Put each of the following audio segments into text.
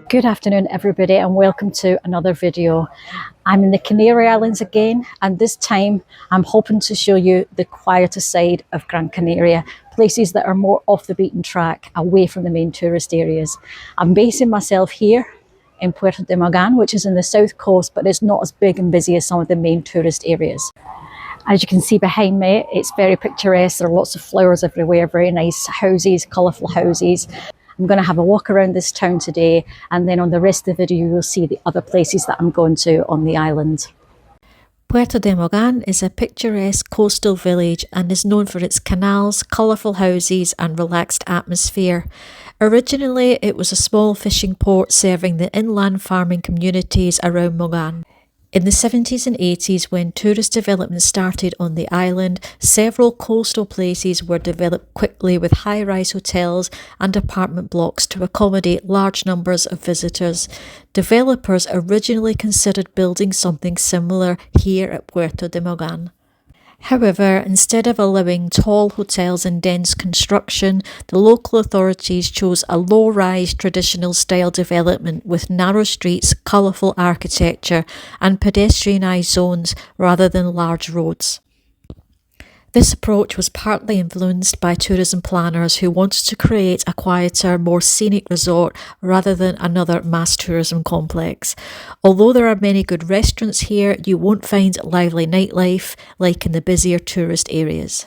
Good afternoon everybody and welcome to another video. I'm in the Canary Islands again, and this time I'm hoping to show you the quieter side of Gran Canaria, places that are more off the beaten track, away from the main tourist areas. I'm basing myself here in Puerto de Mogán, which is in the south coast, but it's not as big and busy as some of the main tourist areas. As you can see behind me, it's very picturesque. There are lots of flowers everywhere, very nice houses, colourful houses. I'm going to have a walk around this town today, and then on the rest of the video you'll see the other places that I'm going to on the island. Puerto de Mogán is a picturesque coastal village and is known for its canals, colourful houses and relaxed atmosphere. Originally it was a small fishing port serving the inland farming communities around Mogan. In the 70s and 80s, when tourist development started on the island, several coastal places were developed quickly with high-rise hotels and apartment blocks to accommodate large numbers of visitors. Developers originally considered building something similar here at Puerto de Mogán. However, instead of allowing tall hotels and dense construction, the local authorities chose a low-rise traditional style development with narrow streets, colourful architecture and pedestrianised zones rather than large roads. This approach was partly influenced by tourism planners who wanted to create a quieter, more scenic resort rather than another mass tourism complex. Although there are many good restaurants here, you won't find lively nightlife like in the busier tourist areas.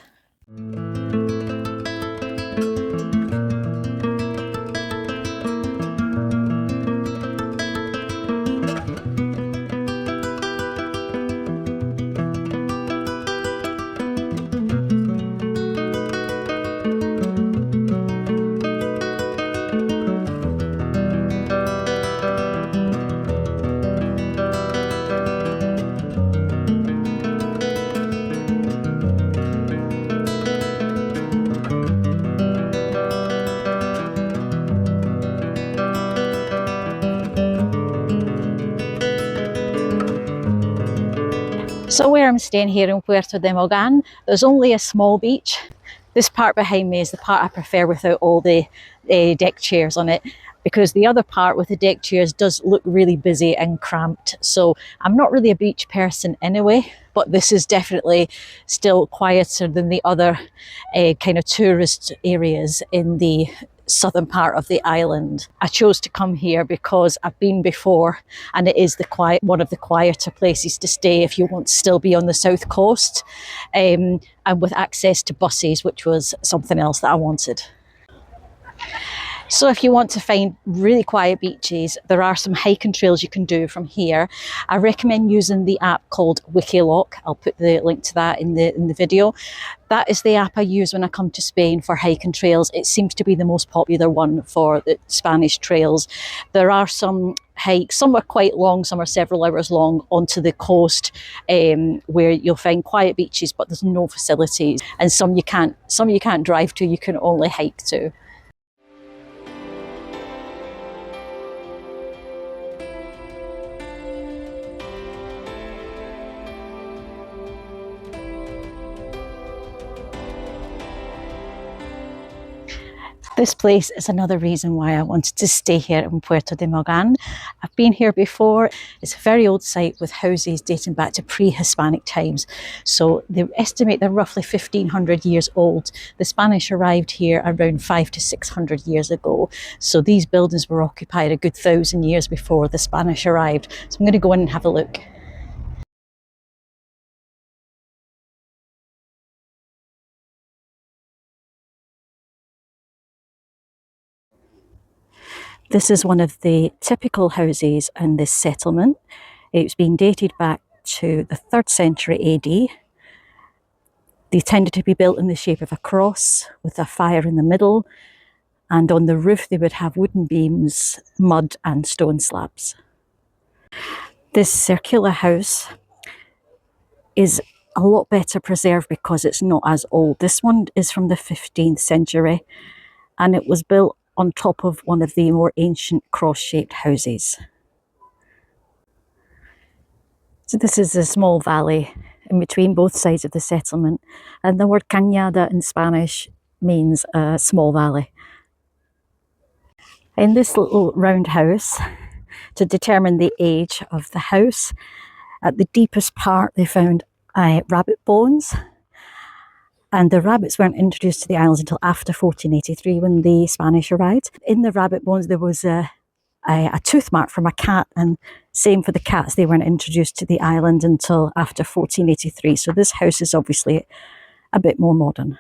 So where I'm staying here in Puerto de Mogán, there's only a small beach. This part behind me is the part I prefer without all the deck chairs on it, because the other part with the deck chairs does look really busy and cramped. So I'm not really a beach person anyway, but this is definitely still quieter than the other kind of tourist areas in the southern part of the island. I chose to come here because I've been before, and it is one of the quieter places to stay if you want to still be on the south coast, and with access to buses, which was something else that I wanted. So if you want to find really quiet beaches, there are some hiking trails you can do from here. I recommend using the app called Wikiloc. I'll put the link to that in the video. That is the app I use when I come to Spain for hiking trails. It seems to be the most popular one for the Spanish trails. There are some hikes, some are quite long, some are several hours long, onto the coast, where you'll find quiet beaches, but there's no facilities. And some you can't drive to, you can only hike to. This place is another reason why I wanted to stay here in Puerto de Mogán. I've been here before. It's a very old site with houses dating back to pre-Hispanic times. So they estimate they're roughly 1500 years old. The Spanish arrived here around 500 to 600 years ago. So these buildings were occupied a good 1,000 years before the Spanish arrived. So I'm going to go in and have a look. This is one of the typical houses in this settlement. It's been dated back to the 3rd century AD. They tended to be built in the shape of a cross with a fire in the middle, and on the roof they would have wooden beams, mud and stone slabs. This circular house is a lot better preserved because it's not as old. This one is from the 15th century and it was built on top of one of the more ancient cross-shaped houses. So this is a small valley in between both sides of the settlement, and the word Cañada in Spanish means a small valley. In this little round house, to determine the age of the house, at the deepest part they found rabbit bones, and the rabbits weren't introduced to the islands until after 1483 when the Spanish arrived. In the rabbit bones there was a tooth mark from a cat, and same for the cats, they weren't introduced to the island until after 1483. So this house is obviously a bit more modern.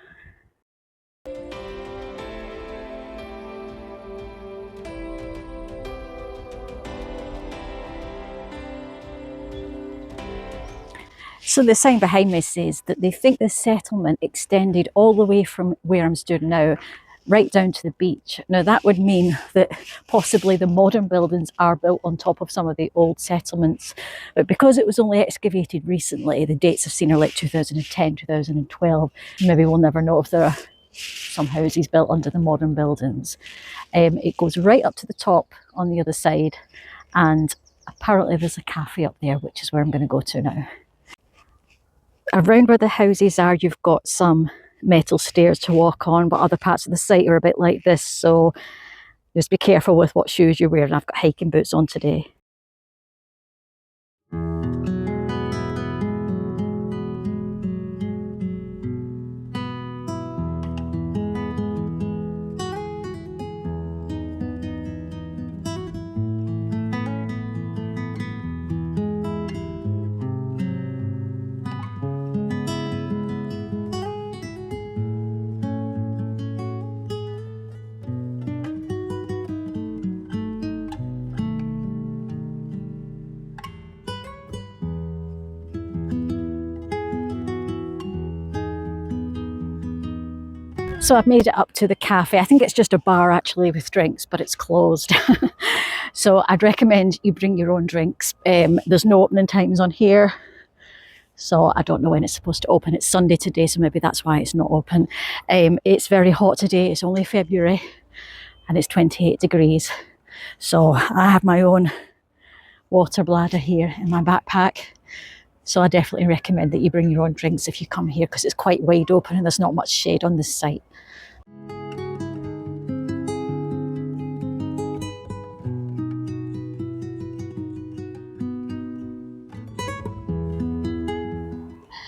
So the sign behind me says that they think this settlement extended all the way from where I'm stood now, right down to the beach. Now that would mean that possibly the modern buildings are built on top of some of the old settlements, but because it was only excavated recently, the dates I've seen are like 2010, 2012. Maybe we'll never know if there are some houses built under the modern buildings. It goes right up to the top on the other side, and apparently there's a cafe up there, which is where I'm going to go to now. Around where the houses are, you've got some metal stairs to walk on, but other parts of the site are a bit like this, so just be careful with what shoes you're wearing. I've got hiking boots on today. So I've made it up to the cafe. I think it's just a bar actually with drinks, but it's closed. So I'd recommend you bring your own drinks. There's no opening times on here, so I don't know when it's supposed to open. It's Sunday today, so maybe that's why it's not open. It's very hot today. It's only February and it's 28 degrees. So I have my own water bladder here in my backpack. So I definitely recommend that you bring your own drinks if you come here, because it's quite wide open and there's not much shade on this site.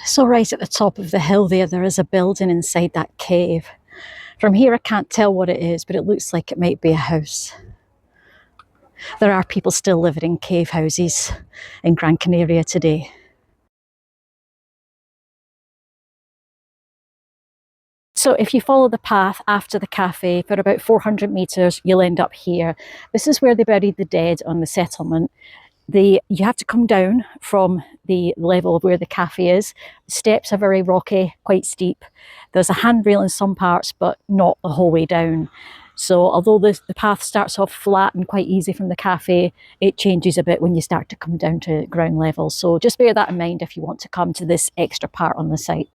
So right at the top of the hill there is a building inside that cave. From here I can't tell what it is, but it looks like it might be a house. There are people still living in cave houses in Gran Canaria today. So if you follow the path after the cafe for about 400 metres, you'll end up here. This is where they buried the dead on the settlement. You have to come down from the level of where the cafe is. The steps are very rocky, quite steep. There's a handrail in some parts, but not the whole way down. So although the path starts off flat and quite easy from the cafe, it changes a bit when you start to come down to ground level. So just bear that in mind if you want to come to this extra part on the site.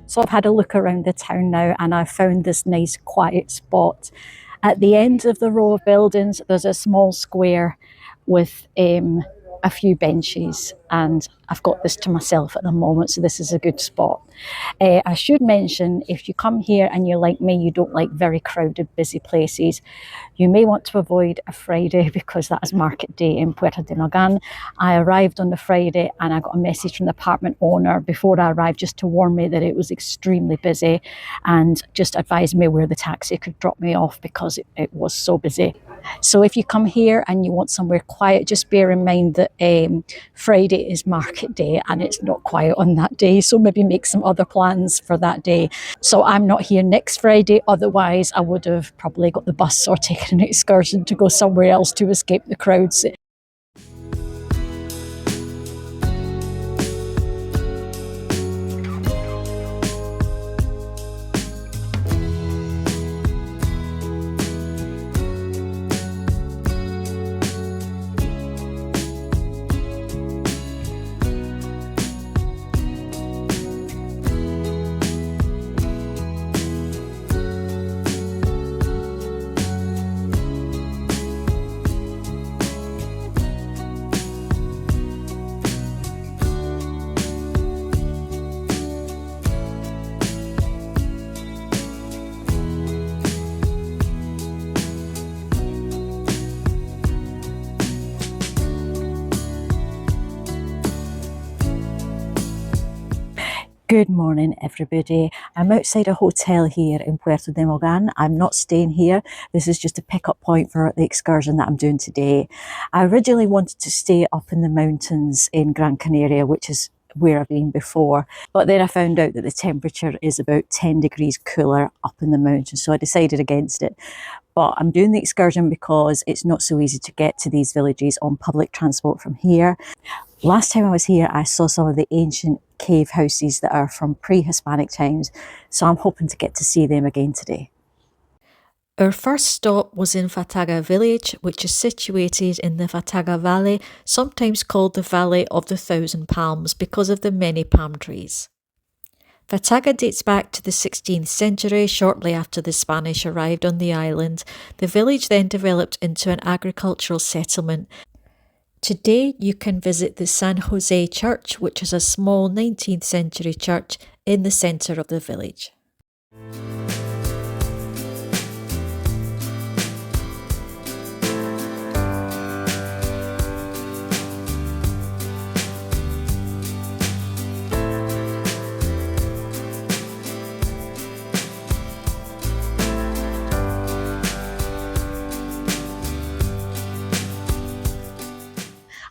So I've had a look around the town now and I've found this nice quiet spot. At the end of the row of buildings, there's a small square with a few benches, and I've got this to myself at the moment, so this is a good spot. I should mention, if you come here and you're like me, you don't like very crowded, busy places, you may want to avoid a Friday because that is market day in Puerto de Mogán. I arrived on the Friday and I got a message from the apartment owner before I arrived just to warn me that it was extremely busy and just advised me where the taxi could drop me off because it was so busy. So if you come here and you want somewhere quiet, just bear in mind that Friday is market day and it's not quiet on that day, so maybe make some other plans for that day. So I'm not here next Friday, otherwise I would have probably got the bus or taken an excursion to go somewhere else to escape the crowds. Good morning, everybody. I'm outside a hotel here in Puerto de Mogán. I'm not staying here. This is just a pickup point for the excursion that I'm doing today. I originally wanted to stay up in the mountains in Gran Canaria, which is where I've been before. But then I found out that the temperature is about 10 degrees cooler up in the mountains, so I decided against it. But I'm doing the excursion because it's not so easy to get to these villages on public transport from here. Last time I was here, I saw some of the ancient cave houses that are from pre-Hispanic times, so I'm hoping to get to see them again today. Our first stop was in Fataga village, which is situated in the Fataga Valley, sometimes called the Valley of the Thousand Palms because of the many palm trees. Fataga dates back to the 16th century, shortly after the Spanish arrived on the island. The village then developed into an agricultural settlement. Today you can visit the San Jose Church, which is a small 19th century church in the centre of the village.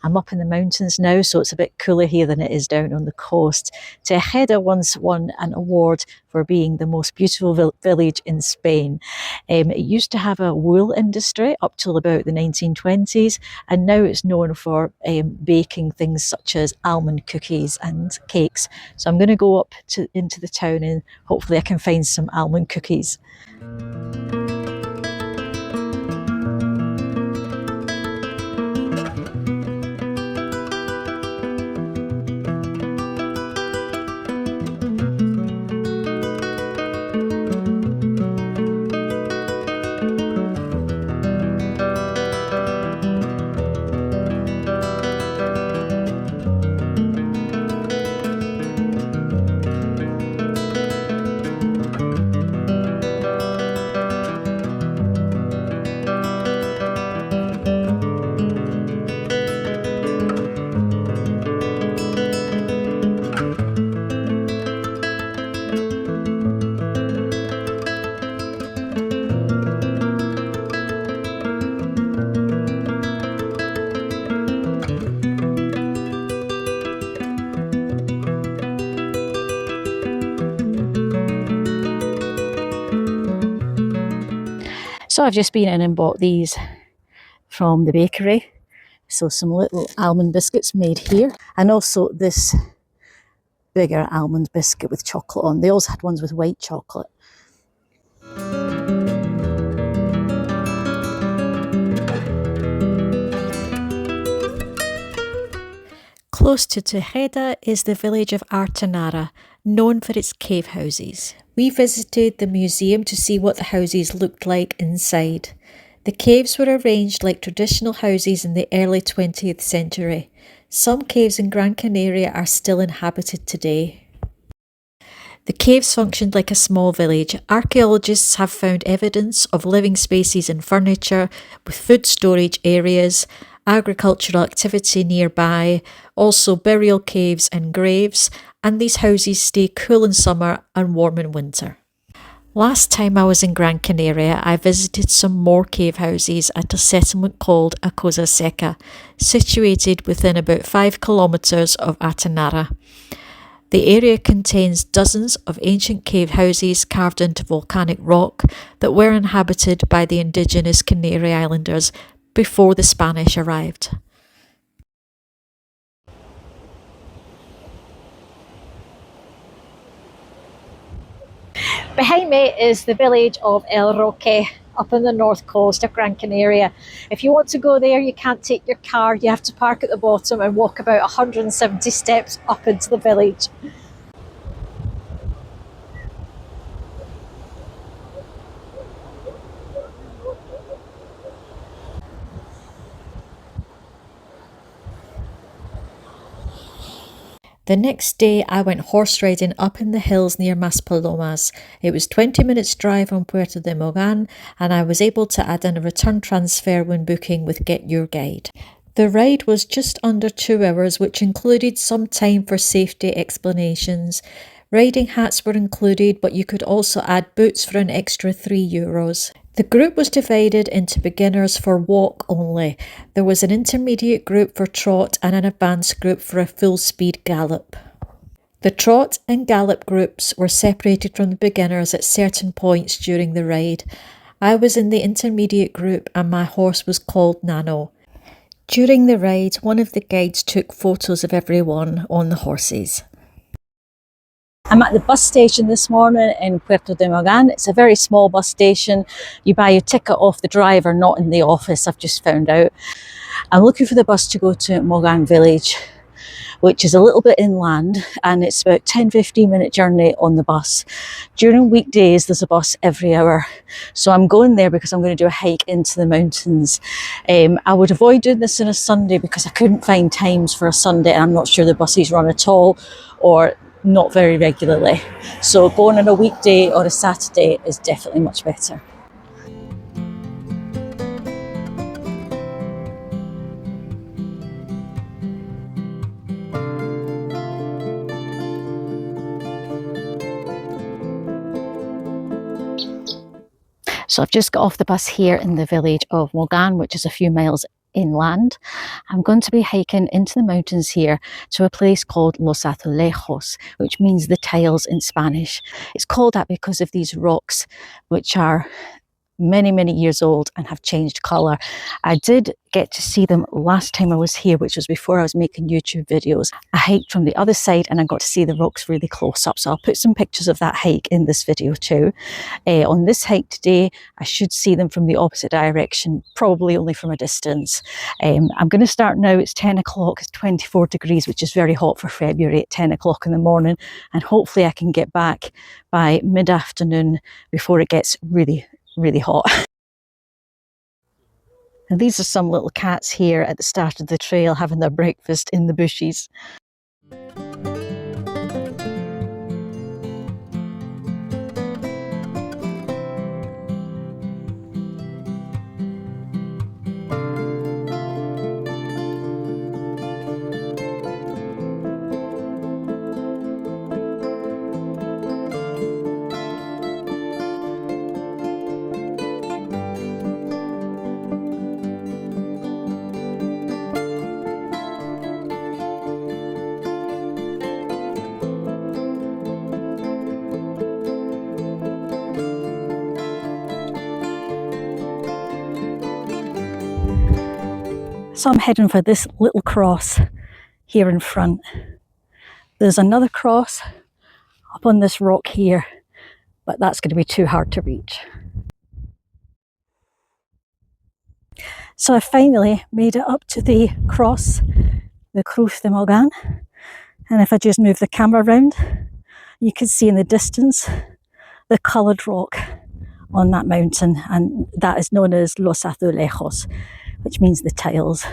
I'm up in the mountains now, so it's a bit cooler here than it is down on the coast. Tejeda once won an award for being the most beautiful village in Spain. It used to have a wool industry up till about the 1920s, and now it's known for baking things such as almond cookies and cakes. So I'm going to go up into the town and hopefully I can find some almond cookies. So I've just been in and bought these from the bakery. So some little almond biscuits made here, and also this bigger almond biscuit with chocolate on. They also had ones with white chocolate. Close to Tejeda is the village of Artanara, known for its cave houses. We visited the museum to see what the houses looked like inside. The caves were arranged like traditional houses in the early 20th century. Some caves in Gran Canaria are still inhabited today. The caves functioned like a small village. Archaeologists have found evidence of living spaces and furniture, with food storage areas, agricultural activity nearby, also burial caves and graves, and these houses stay cool in summer and warm in winter. Last time I was in Gran Canaria, I visited some more cave houses at a settlement called Cosa Seca, situated within about 5 kilometres of Artanara. The area contains dozens of ancient cave houses carved into volcanic rock that were inhabited by the indigenous Canary Islanders before the Spanish arrived. Behind me is the village of El Roque up on the north coast of Gran Canaria. If you want to go there, you can't take your car. You have to park at the bottom and walk about 170 steps up into the village. The next day I went horse riding up in the hills near Maspalomas. It was 20 minutes drive from Puerto de Mogán, and I was able to add in a return transfer when booking with Get Your Guide. The ride was just under 2 hours, which included some time for safety explanations. Riding hats were included, but you could also add boots for an extra €3. The group was divided into beginners for walk only. There was an intermediate group for trot and an advanced group for a full speed gallop. The trot and gallop groups were separated from the beginners at certain points during the ride. I was in the intermediate group and my horse was called Nano. During the ride, one of the guides took photos of everyone on the horses. I'm at the bus station this morning in Puerto de Mogán. It's a very small bus station. You buy your ticket off the driver, not in the office, I've just found out. I'm looking for the bus to go to Mogan village, which is a little bit inland, and it's about 10-15 minute journey on the bus. During weekdays, there's a bus every hour. So I'm going there because I'm going to do a hike into the mountains. I would avoid doing this on a Sunday because I couldn't find times for a Sunday, and I'm not sure the buses run at all or not very regularly. So going on a weekday or a Saturday is definitely much better. So I've just got off the bus here in the village of Mogan, which is a few miles inland. I'm going to be hiking into the mountains here to a place called Los Azulejos, which means the tiles in Spanish. It's called that because of these rocks, which are many years old and have changed colour. I did get to see them last time I was here, which was before I was making YouTube videos. I hiked from the other side and I got to see the rocks really close up, so I'll put some pictures of that hike in this video too. On this hike today, I should see them from the opposite direction, probably only from a distance. I'm going to start now. It's 10 o'clock, it's 24 degrees, which is very hot for February at 10 o'clock in the morning, and hopefully I can get back by mid-afternoon before it gets really hot. And these are some little cats here at the start of the trail having their breakfast in the bushes. So I'm heading for this little cross here in front. There's another cross up on this rock here, but that's going to be too hard to reach. So I finally made it up to the cross, the Cruz de Mogan, and if I just move the camera around, you can see in the distance the coloured rock on that mountain, and that is known as Los Azulejos, which means the tiles.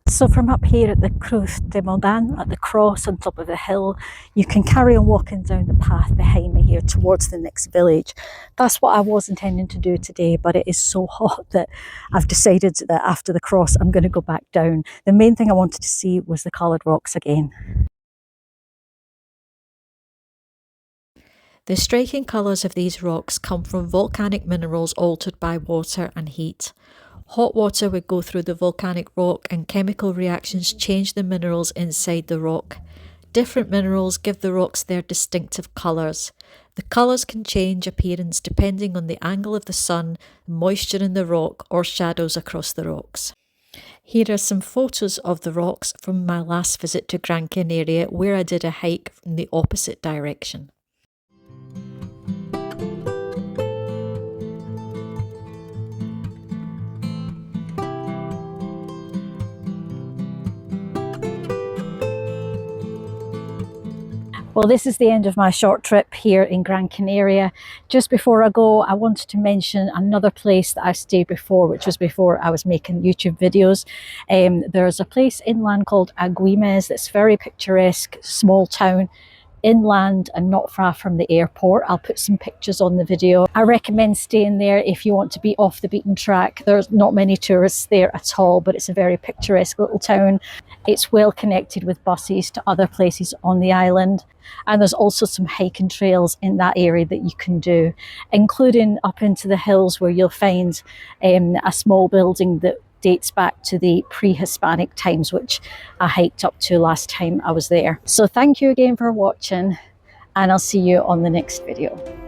So from up here at the Cruz de Mogán, at the cross on top of the hill, you can carry on walking down the path behind me here towards the next village. That's what I was intending to do today, but it is so hot that I've decided that after the cross I'm going to go back down. The main thing I wanted to see was the coloured rocks again. The striking colours of these rocks come from volcanic minerals altered by water and heat. Hot water would go through the volcanic rock and chemical reactions change the minerals inside the rock. Different minerals give the rocks their distinctive colours. The colours can change appearance depending on the angle of the sun, moisture in the rock, or shadows across the rocks. Here are some photos of the rocks from my last visit to Gran Canaria, where I did a hike from the opposite direction. Well, this is the end of my short trip here in Gran Canaria. Just before I go, I wanted to mention another place that I stayed before, which was before I was making YouTube videos. There's a place inland called Agüimes that's very picturesque, small town. inland and not far from the airport. I'll put some pictures on the video. I recommend staying there if you want to be off the beaten track. There's not many tourists there at all, but it's a very picturesque little town. It's well connected with buses to other places on the island. And there's also some hiking trails in that area that you can do, including up into the hills where you'll find a small building that dates back to the pre-Hispanic times, which I hiked up to last time I was there. So thank you again for watching, and I'll see you on the next video.